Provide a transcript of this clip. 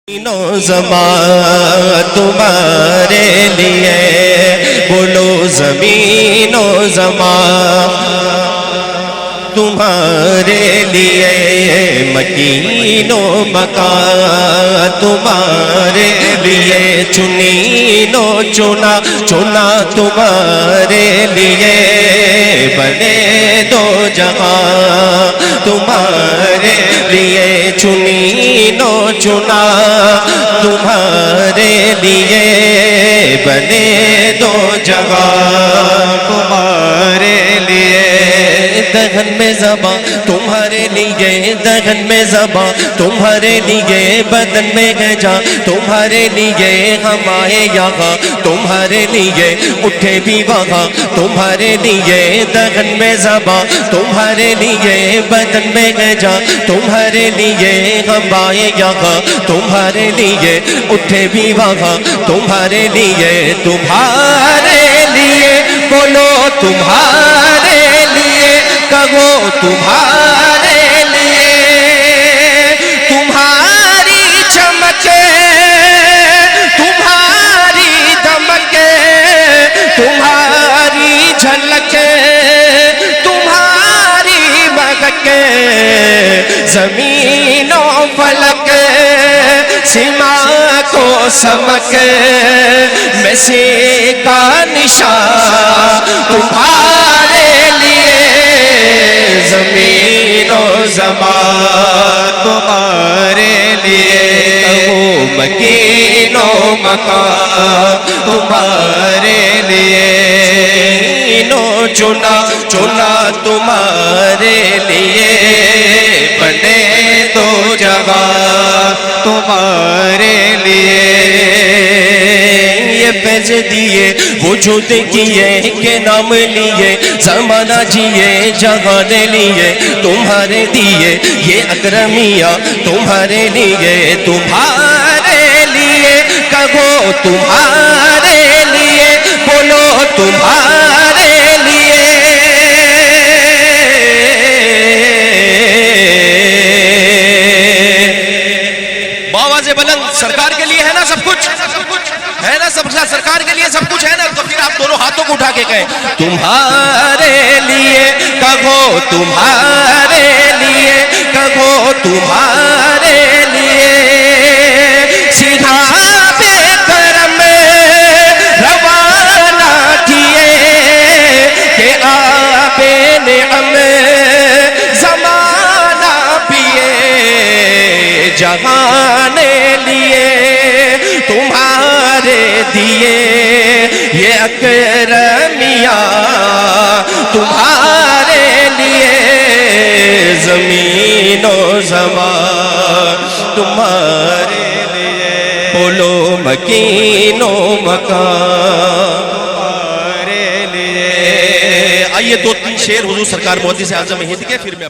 زمان تمہارے لیے بولو زمین و زمان تمہارے لیے مکین و مکان تمہارے لیے چنین و چنا چنا تمہارے لیے بنے دو جہاں تمہارے لیے چنین و چنا تمہارے لیے بنے دو جگہ تمہارے لیے دہن میں زباں تمہارے لیے دہن میں زباں تمہارے لیے بدن میں ہے جان تمہارے لیے ہم آئے یہاں تمہارے لیے اٹھے بھی وہاں تمہارے لیے دہن میں زباں تمہارے لیے بدن میں ہے جان تمہارے لیے ہم آئے یہاں تمہارے لیے اٹھے بھی وہاں تمہارے لیے بولو تمہارے لیے کہو تمہارے لیے تمہاری چمکے تمہاری دمکے تمہاری جھلکے تمہاری مہکے زمین و فلک سما کو سمک میسی کا نشان تمہارے لیے زمین و زمان تمہارے لیے مکین و مکان تمہارے لیے چنا چنا تمہارے لیے بنے دو جگہ تمہارے لیے یہ پیج دیے وجود کیے کہ نام لیے زمانہ جیے جہان لیے تمہارے دیے یہ اکرمیہ تمہارے لیے کہو تمہارے لیے بولو تمہارے لیے باواز بلند سرکار کے لیے ہے نا سب کچھ ہے نا سب سرکار کے لیے سب کچھ ہے نا تو پھر آپ دونوں ہاتھوں کو اٹھا کے کہیں تمہارے لیے کہو تمہارے لیے کہو تمہارے لیے صحاب کرم روانہ کیے کہ آب نعم زمانہ پیے جہان لیے تمہارے دیے یہ اکرمیہ تمہارے لیے زمین و زمان تمہارے لیے بولو مکین و مکان تمہارے لیے آئیے دو تین شعر حضور سرکار محدث اعظم ہند کے پھر میں